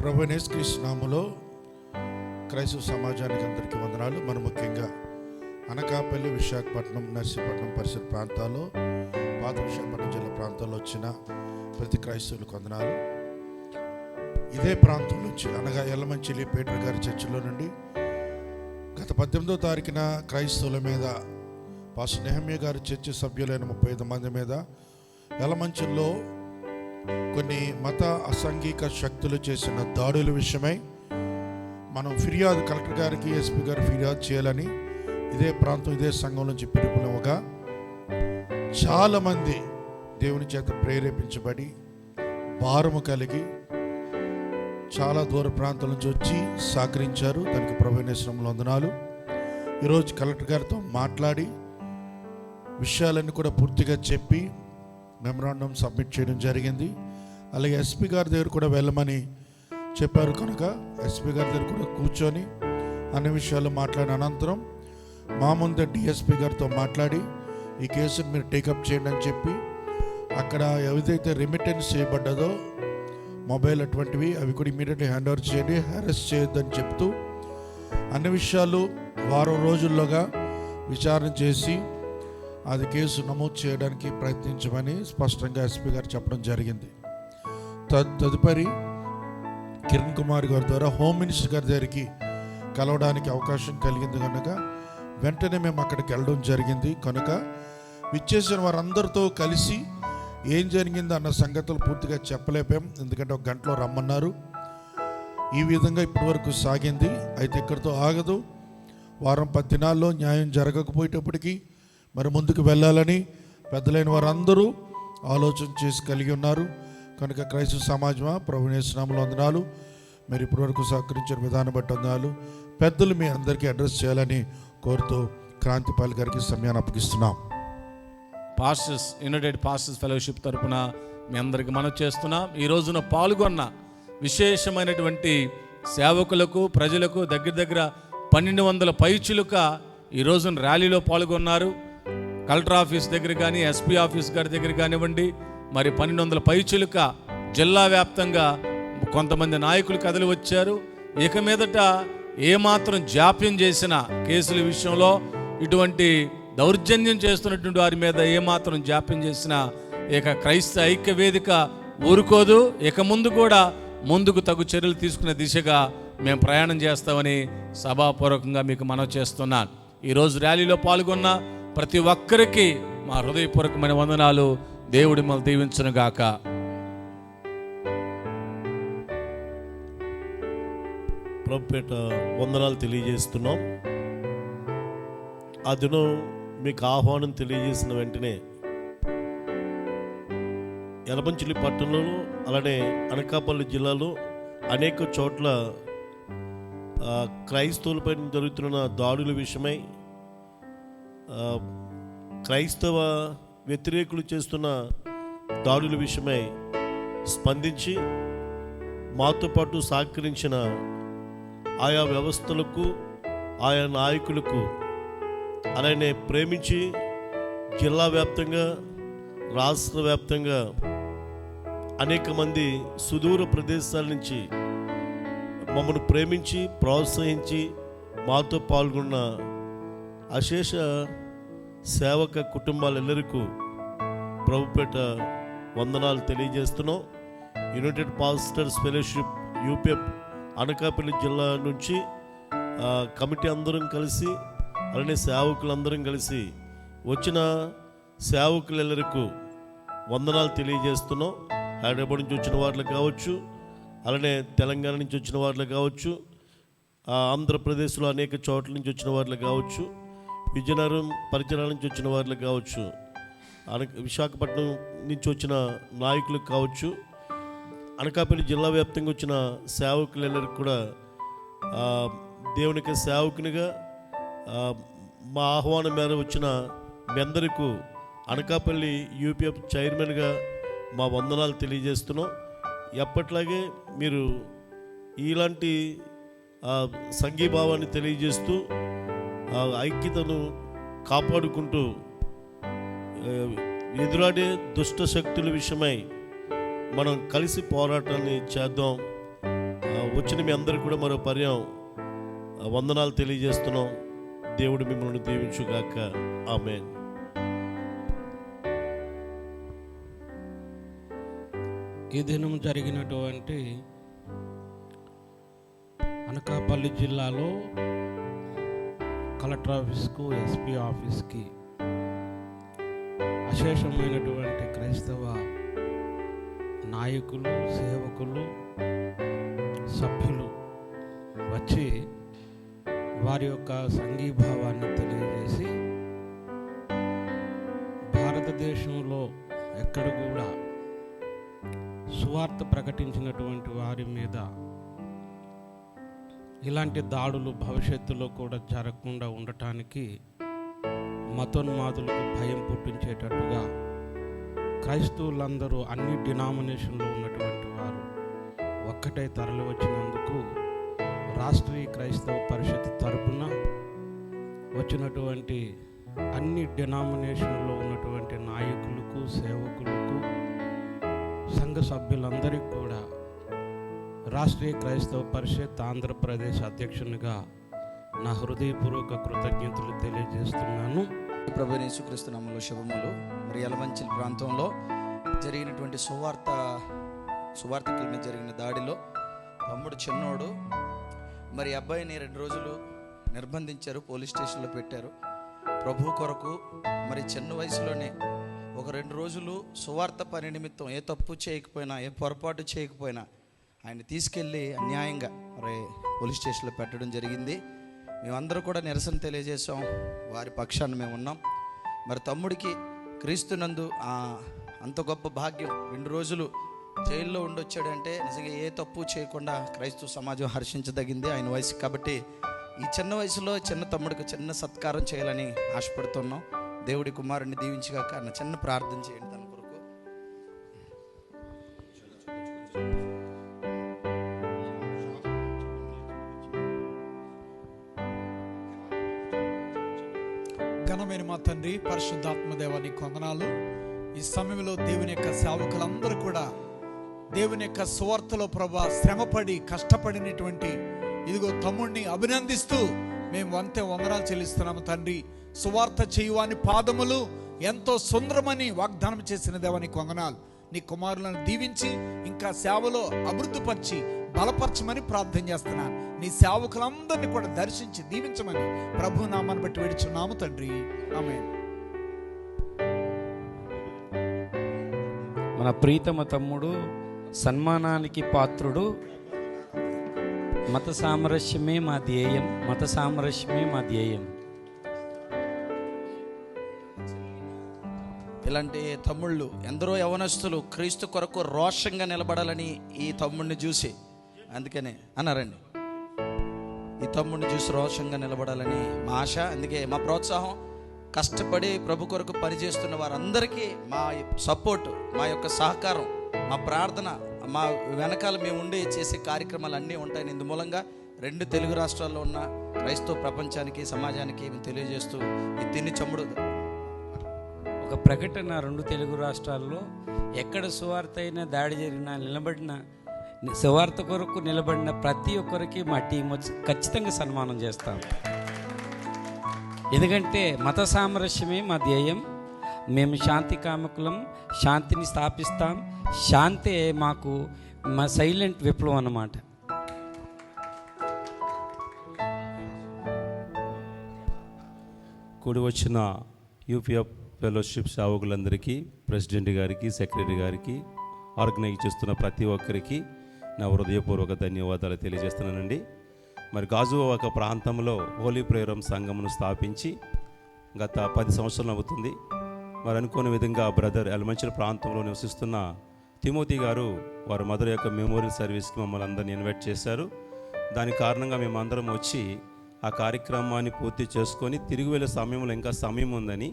ప్రభువైన యేసుక్రీస్తు నామములో క్రైస్తవ సమాజానికి అందరికీ వందనాలు. మనం ముఖ్యంగా అనకాపల్లి, విశాఖపట్నం, నర్సీపట్నం పరిసర ప్రాంతాల్లో, పాత విశాఖపట్నం జిల్లా ప్రాంతాల్లో వచ్చిన ప్రతి క్రైస్తవులకు వందనాలు. ఇదే ప్రాంతం నుంచి అనగా ఎల్లమంచిలి పీటర్ గారి చర్చిలో నుండి గత 18వ తారీఖున క్రైస్తవుల మీద పాస్టర్ నెహమ్యా గారి చర్చి సభ్యులైన 35 మంది మీద ఎల్లమంచిల్లో కొన్ని మత అసాంఘిక శక్తులు చేసిన దాడుల విషయమై మనం ఫిర్యాదు కలెక్టర్ గారికి, ఎస్పీ గారు ఫిర్యాదు చేయాలని ఇదే ప్రాంతం, ఇదే సంఘం నుంచి పిలుపునివ్వగా చాలామంది దేవుని చేత ప్రేరేపించబడి భారము కలిగి చాలా దూర ప్రాంతాల నుంచి వచ్చి సహకరించారు. దానికి ప్రభువైన యేసునామములో వందనాలు. ఈరోజు కలెక్టర్ గారితో మాట్లాడి విషయాలన్నీ కూడా పూర్తిగా చెప్పి మెమరాండం సబ్మిట్ చేయడం జరిగింది. అలాగే ఎస్పీ గారి దగ్గర కూడా వెళ్ళమని చెప్పారు కనుక ఎస్పీ గారి దగ్గర కూడా కూర్చొని అన్ని విషయాలు మాట్లాడిన అనంతరం మా ముందే డిఎస్పీ గారితో మాట్లాడి ఈ కేసును మీరు టేకప్ చేయండి అని చెప్పి అక్కడ ఏదైతే రెమిటెన్స్ చేయబడ్డదో మొబైల్ అటువంటివి అవి కూడా ఇమీడియట్లీ హ్యాండ్ ఓవర్ చేయండి, అరెస్ట్ చేయొద్దని చెప్తూ అన్ని విషయాలు వారం రోజుల్లోగా విచారణ చేసి అది కేసు నమోదు చేయడానికి ప్రయత్నించమని స్పష్టంగా ఎస్పీ గారు చెప్పడం జరిగింది. తదుపరి కిరణ్ కుమార్ గారి ద్వారా హోమ్ మినిస్టర్ గారి దగ్గరికి కలవడానికి అవకాశం కలిగింది కనుక వెంటనే మేము అక్కడికి వెళ్ళడం జరిగింది. కనుక విచ్చేసిన వారందరితో కలిసి ఏం జరిగింది అన్న సంగతులు పూర్తిగా చెప్పలేపాం, ఎందుకంటే ఒక గంటలో రమ్మన్నారు. ఈ విధంగా ఇప్పటి వరకు సాగింది. అయితే ఇక్కడితో ఆగదు. వారం 10 దినాల్లో న్యాయం జరగకపోయేటప్పటికీ మరి ముందుకు వెళ్ళాలని పెద్దలైన వారందరూ ఆలోచన చేసి కలిగి ఉన్నారు. కనుక క్రైస్తవ సమాజమా, ప్రభువైన యేసునామములో వందనాలు. మీరు ఇప్పటివరకు సహకరించిన విధానం బట్టి వందనాలు. పెద్దలు మీ అందరికీ అడ్రస్ చేయాలని కోరుతూ క్రాంతిపాల్ గారికి సమయాన్ని అప్పగిస్తున్నాం. పాస్టర్స్ యునైటెడ్ పాస్టర్స్ ఫెలోషిప్ తరపున మీ అందరికీ మనవి చేస్తున్నాం. ఈ రోజున పాల్గొన్న విశేషమైనటువంటి సేవకులకు, ప్రజలకు దగ్గర 1200 పైచులుక ఈ రోజున ర్యాలీలో పాల్గొన్నారు. కలెక్టర్ ఆఫీస్ దగ్గర కానీ, ఎస్పీ ఆఫీస్ గారి దగ్గర కానివ్వండి, మరి 1200 పైచులుక జిల్లా వ్యాప్తంగా కొంతమంది నాయకులు కథలు వచ్చారు. ఇక మీదట ఏమాత్రం జాప్యం చేసిన కేసుల విషయంలో, ఇటువంటి దౌర్జన్యం చేస్తున్నటువంటి వారి మీద ఏమాత్రం జాప్యం చేసిన ఇక క్రైస్తవ ఐక్య వేదిక ఊరుకోదు. ఇక ముందు కూడా ముందుకు తగు చర్యలు తీసుకునే దిశగా మేము ప్రయాణం చేస్తామని సభాపూర్వకంగా మీకు మనవి చేస్తున్నాను. ఈరోజు ర్యాలీలో పాల్గొన్న ప్రతి ఒక్కరికి మా హృదయపూర్వకమైన వందనాలు. దేవుడు మిమ్మల్ని దీవించును గాక. ప్రభుపేట వందనాలు తెలియజేస్తున్నాం. ఆ దినం మీకు ఆహ్వానం తెలియజేసిన వెంటనే ఎలమంచిలి పట్టణంలో, అలానే అనకాపల్లి జిల్లాలో అనేక చోట్ల క్రైస్తవులపై జరుగుతున్న దాడుల విషయమై, క్రైస్తవ వ్యతిరేకులు చేస్తున్న దాడుల విషయమై స్పందించి మాతో పాటు సహకరించిన ఆయా వ్యవస్థలకు, ఆయా నాయకులకు, అలానే ప్రేమించి జిల్లా వ్యాప్తంగా, రాష్ట్ర వ్యాప్తంగా అనేక మంది సుదూర ప్రదేశాల నుంచి మమ్మల్ని ప్రేమించి ప్రోత్సహించి మాతో పాల్గొన్న అశేష సేవక కుటుంబాలెల్లరికీ ప్రభుపేట వందనాలు తెలియజేస్తున్నాం. United pastors fellowship UPF Anakapalli జిల్లా నుంచి కమిటీ అందరం కలిసి, అలానే సేవకులందరం కలిసి వచ్చిన సేవకులెల్లరికీ వందనాలు తెలియజేస్తున్నాం. హైదరాబాద్ నుంచి వచ్చిన వాళ్ళు కావచ్చు, అలానే తెలంగాణ నుంచి వచ్చిన వాళ్ళు కావచ్చు, ఆంధ్రప్రదేశ్లో అనేక చోట్ల నుంచి వచ్చిన వాళ్ళు కావచ్చు, విజయనగరం పరిసరాల నుంచి వచ్చిన వాళ్ళు కావచ్చు, విశాఖపట్నం నుంచి వచ్చిన నాయకులకు కావచ్చు, అనకాపల్లి జిల్లా వ్యాప్తంగా వచ్చిన సేవకులందరికీ కూడా దేవునికి సేవకునిగా మా ఆహ్వానం మేర వచ్చిన మీ అందరికీ అనకాపల్లి యూపీఎఫ్ చైర్మన్గా మా వందనాలు తెలియజేస్తున్నాం. ఎప్పట్లాగే మీరు ఇలాంటి సంఘీభావాన్ని తెలియజేస్తూ ఐక్యతను కాపాడుకుంటూ ఎదురాడే దుష్ట శక్తుల విషయమై మనం కలిసి పోరాటాన్ని చేద్దాం. వచ్చిన మీ అందరికీ కూడా మరో పర్యాయం వందనాలు తెలియజేస్తున్నాం. దేవుడు మిమ్మల్ని దీవించుగాక. ఆమేన్. ఈ దినం జరిగినటువంటి అనకాపల్లి జిల్లాలో కలెక్టర్ ఆఫీస్కు, ఎస్పీ ఆఫీస్కి అశేషమైనటువంటి క్రైస్తవ నాయకులు, సేవకులు, సభ్యులు వచ్చి వారి యొక్క సంఘీభావాన్ని తెలియజేసి భారతదేశంలో ఎక్కడ కూడా సువార్త ప్రకటించినటువంటి వారి మీద ఇలాంటి దాడులు భవిష్యత్తులో కూడా జరగకుండా ఉండటానికి మతోన్మాదులకు భయం పుట్టించేటట్టుగా క్రైస్తవులందరూ అన్ని డినామినేషన్లో ఉన్నటువంటి వారు ఒక్కటై తరలి వచ్చినందుకు రాష్ట్రీయ క్రైస్తవ పరిషత్ తరపున వచ్చినటువంటి అన్ని డినామినేషన్లో ఉన్నటువంటి నాయకులకు, సేవకులకు, సంఘ సభ్యులందరికీ కూడా రాష్ట్రీయ క్రైస్తవ పరిషత్ ఆంధ్రప్రదేశ్ అధ్యక్షునిగా నా హృదయపూర్వక కృతజ్ఞతలు తెలియజేస్తున్నాను. ప్రభువైన యేసుక్రీస్తు నామములో శుభములు. మరి యలమంచిలి ప్రాంతంలో జరిగినటువంటి సువార్తికుల మీద జరిగిన దాడిలో తమ్ముడు చిన్నోడు మరి అబ్బాయిని 2 రోజులు నిర్బంధించారు, పోలీస్ స్టేషన్లో పెట్టారు. ప్రభు కొరకు మరి చిన్న వయసులోనే ఒక 2 రోజులు సువార్త పని నిమిత్తం ఏ తప్పు చేయకపోయినా, ఏ పొరపాటు చేయకపోయినా ఆయన తీసుకెళ్ళి అన్యాయంగా మరి పోలీస్ స్టేషన్లో పెట్టడం జరిగింది. మేమందరూ కూడా నిరసన తెలియజేసాం, వారి పక్షాన మేము ఉన్నాం. మరి తమ్ముడికి క్రీస్తునందు అంత గొప్ప భాగ్యం, 2 రోజులు జైల్లో ఉండొచ్చాడంటే నిజంగా ఏ తప్పు చేయకుండా క్రైస్తవ సమాజం హర్షించదగింది ఆయన వయసు. కాబట్టి ఈ చిన్న వయసులో చిన్న తమ్ముడికి చిన్న సత్కారం చేయాలని ఆశపడుతున్నాం. దేవుడి కుమారుని దీవించగాక. అన్న చిన్న ప్రార్థన చేయండి తన కొరకు. ఘనమైన మా తండ్రి, పరిశుద్ధాత్మ దేవానికి వందనాలు. ఈ సమయంలో దేవుని యొక్క సేవకులందరూ కూడా దేవుని యొక్క సువార్తలో ప్రభా శ్రమపడి కష్టపడినటువంటి ఇదిగో తమ్ముడిని అభినందిస్తూ మేము వందనాలు చెల్లిస్తున్నాము తండ్రి. సువార్త చేయువాని పాదములు ఎంతో సుందరమని వాగ్దానం చేసిన దేవానికి వందనాలు. నీ కుమారులను దీవించి ఇంకా సేవలో అభివృద్ధిపరిచి బలపరచమని ప్రార్థన చేస్తున్నాను. నీ సేవకులందరినీ కూడా దర్శించి దీవించమని ప్రభు నామాన్ని బట్టి వేడుచున్నాము తండ్రి. ఆమేన్. మన ప్రీతమ తమ్ముడు సన్మానానికి పాత్రుడు. మత సామరస్యమే మా ధ్యేయం, మత సామరస్యమే మా ధ్యేయం. ఇలాంటి తమ్ముళ్ళు ఎందరో యవనస్తులు క్రీస్తు కొరకు రోషంగా నిలబడాలని ఈ తమ్ముడిని చూసి, అందుకనే అన్నారండి, ఈ తమ్ముడిని చూసి రోషంగా నిలబడాలని మా ఆశ. అందుకే మా ప్రోత్సాహం, కష్టపడి ప్రభు కొరకు పనిచేస్తున్న వారందరికీ మా సపోర్టు, మా యొక్క సహకారం, మా ప్రార్థన, మా వెనకాల మేము ఉండి చేసే కార్యక్రమాలు అన్నీ ఉంటాయి. ఇందు మూలంగా 2 తెలుగు రాష్ట్రాల్లో ఉన్న క్రైస్తవ ప్రపంచానికి, సమాజానికి మేము తెలియజేస్తూ ఈ తిని చమ్ముడు ఒక ప్రకటన 2 తెలుగు రాష్ట్రాల్లో ఎక్కడ సువార్త అయినా దాడి జరిగినా నిలబడిన సువార్త కొరకు నిలబడిన ప్రతి ఒక్కరికి మా టీం వచ్చి ఖచ్చితంగా సన్మానం చేస్తాం. ఎందుకంటే మత సామరస్యమే మా ధ్యేయం. మేము శాంతి కాముకులం, శాంతిని స్థాపిస్తాం. శాంతే మాకు మా సైలెంట్ విప్లవం అన్నమాట. కూడి వచ్చిన యూపీఎఫ్ ఫెలోషిప్ సేవకులందరికీ, ప్రెసిడెంట్ గారికి, సెక్రటరీ గారికి, ఆర్గనైజ్ చేస్తున్న ప్రతి ఒక్కరికి నా హృదయపూర్వక ధన్యవాదాలు తెలియజేస్తున్నానండి. మరి గాజువాక ప్రాంతంలో హోలీ ప్రేయర్ సంఘమును స్థాపించి గత 10 సంవత్సరాలు అవుతుంది. మరి అనుకోని విధంగా బ్రదర్ యలమంచిలి ప్రాంతంలో నివసిస్తున్న తిమోతి గారు వారి మదర్ యొక్క మెమోరియల్ సర్వీస్కి మమ్మల్ని అందరినీ ఇన్వైట్ చేశారు. దాని కారణంగా మేమందరం వచ్చి ఆ కార్యక్రమాన్ని పూర్తి చేసుకొని తిరిగి వెళ్ళే సమయంలో ఇంకా సమయం ఉందని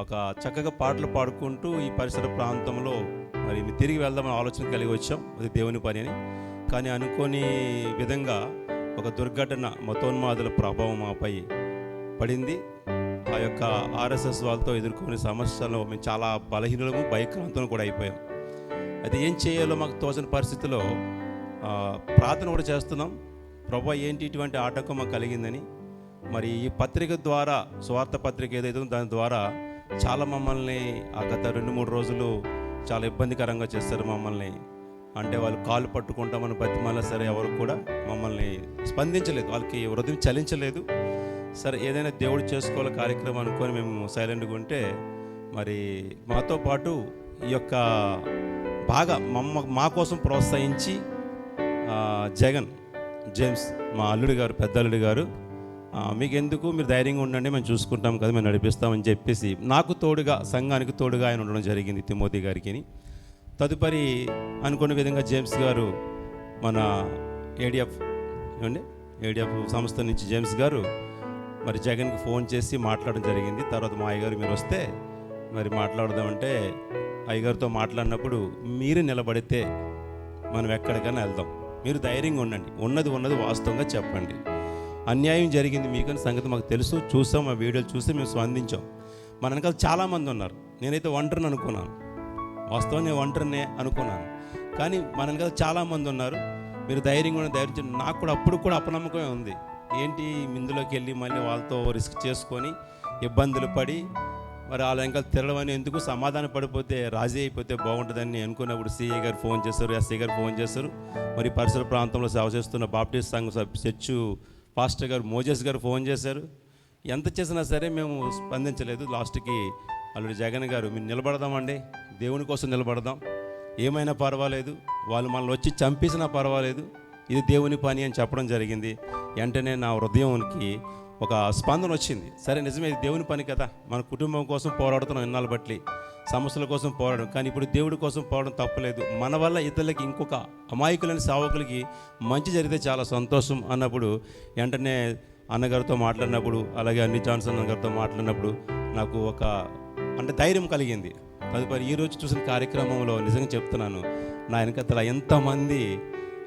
ఒక చక్కగా పాటలు పాడుకుంటూ ఈ పరిసర ప్రాంతంలో మరి తిరిగి వెళ్దామని ఆలోచన కలిగి వచ్చాం. అది దేవుని పని అని. కానీ అనుకోని విధంగా ఒక దుర్ఘటన, మతోన్మాదుల ప్రభావం మాపై పడింది. ఆ యొక్క ఆర్ఎస్ఎస్ వాళ్ళతో ఎదుర్కొనే సమస్యల్లో మేము చాలా బలహీనము, భయక్రాంతులు కూడా అయిపోయాం. అయితే ఏం చేయాలో మాకు తోచని పరిస్థితిలో ప్రార్థన కూడా చేస్తున్నాం. ప్రభు ఏంటి ఇటువంటి ఆటంకం మాకు కలిగిందని. మరి ఈ పత్రిక ద్వారా, స్వార్థ పత్రిక ఏదైతే ఉందో దాని ద్వారా చాలా మమ్మల్ని ఆ గత 2-3 రోజులు చాలా ఇబ్బందికరంగా చేస్తారు మమ్మల్ని. అంటే వాళ్ళు కాళ్ళు పట్టుకుంటామని బతిమాలా సరే ఎవరు కూడా మమ్మల్ని స్పందించలేదు, వాళ్ళకి హృదయం చలించలేదు. సరే ఏదైనా దేవుడు చేసుకోవాలి కార్యక్రమం అనుకొని మేము సైలెంట్గా ఉంటే, మరి మాతో పాటు ఈ యొక్క బాగా మా కోసం ప్రోత్సహించి జగన్ జేమ్స్, మా అల్లుడు గారు, పెద్ద అల్లుడు గారు, మీకెందుకు, మీరు ధైర్యంగా ఉండండి, మేము చూసుకుంటాం కదా, మేము నడిపిస్తామని చెప్పేసి నాకు తోడుగా, సంఘానికి తోడుగా ఆయన ఉండడం జరిగింది, తిమోతి గారికి. తదుపరి అనుకున్న విధంగా జేమ్స్ గారు మన ఏడిఎఫ్ సంస్థ నుంచి జేమ్స్ గారు మరి జగన్కి ఫోన్ చేసి మాట్లాడడం జరిగింది. తర్వాత మా అయ్యగారు మీరు వస్తే మరి మాట్లాడదామంటే, అయ్యగారితో మాట్లాడినప్పుడు మీరు నిలబడితే మనం ఎక్కడికైనా వెళ్దాం, మీరు ధైర్యంగా ఉండండి, ఉన్నది వాస్తవంగా చెప్పండి, అన్యాయం జరిగింది మీకు అని సంగతి మాకు తెలుసు, చూసాం, ఆ వీడియోలు చూసి మేము స్పందించాం. మన వెనకాల చాలామంది ఉన్నారు. నేనైతే ఒంటరిని అనుకున్నాను, వాస్తవం నేను ఒంటరినే అనుకున్నాను, కానీ మన వెనకాల చాలామంది ఉన్నారు, మీరు ధైర్యంగా ధైర్యం. నాకు కూడా అప్పుడు కూడా అపనమ్మకమే ఉంది, ఏంటి ఇందులోకి వెళ్ళి మళ్ళీ వాళ్ళతో రిస్క్ చేసుకొని ఇబ్బందులు పడి మరి వాళ్ళ వెనకాల తిరగడం అని ఎందుకు, సమాధానం పడిపోతే రాజీ అయిపోతే బాగుంటుందని అనుకున్నప్పుడు సిఐ గారు ఫోన్ చేశారు, ఎస్ఐ గారు ఫోన్ చేశారు, మరి పరిసర ప్రాంతంలో సేవ చేస్తున్న బాప్టిస్ట్ సంఘ చర్చు పాస్టర్ గారు మోజెస్ గారు ఫోన్ చేశారు. ఎంత చేసినా సరే మేము స్పందించలేదు. లాస్ట్కి అల్లుడు జగన్ గారు, మీరు నిలబడదామండి, దేవుని కోసం నిలబడదాం, ఏమైనా పర్వాలేదు, వాళ్ళు మనల్ని వచ్చి చంపేసినా పర్వాలేదు, ఇది దేవుని పని అని చెప్పడం జరిగింది. వెంటనే నా హృదయానికి ఒక స్పందన వచ్చింది. సరే నిజమే, ఇది దేవుని పని కదా, మన కుటుంబం కోసం పోరాడుతున్నాం ఇన్నాళ్ళు బట్టి, సమస్యల కోసం పోరాడడం, కానీ ఇప్పుడు దేవుడి కోసం పోవడం తప్పలేదు. మన వల్ల ఇతరులకి, ఇంకొక అమాయకులైన సేవకులకి మంచి జరిగితే చాలా సంతోషం అన్నప్పుడు వెంటనే అన్నగారితో మాట్లాడినప్పుడు, అలాగే అన్ని జాన్సన్ అన్నగారితో మాట్లాడినప్పుడు నాకు ఒక ధైర్యం కలిగింది. తదుపరి ఈరోజు చూసిన కార్యక్రమంలో నిజంగా చెప్తున్నాను, నా వెనకతల ఎంతమంది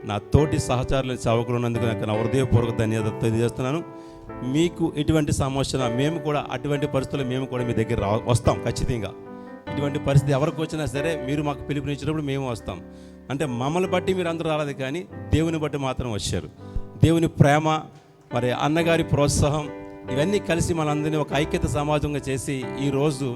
నా తోటి సహచరులు సేవకులు ఉన్నందుకు నాకు నా హృదయపూర్వక ధన్యవాదాలు తెలియజేస్తున్నాను. మీకు ఎటువంటి సమస్య, మేము కూడా అటువంటి పరిస్థితుల్లో మేము కూడా మీ దగ్గర వస్తాం ఖచ్చితంగా. ఇటువంటి పరిస్థితి ఎవరికి వచ్చినా సరే మీరు మాకు పిలుపునిచ్చినప్పుడు మేము వస్తాం. అంటే మమ్మల్ని బట్టి మీరు అందరూ రాలేదు, కానీ దేవుని బట్టి మాత్రం వచ్చారు. దేవుని ప్రేమ, మరి అన్నగారి ప్రోత్సాహం, ఇవన్నీ కలిసి మనందరినీ ఒక ఐక్యత సమాజంగా చేసి ఈరోజు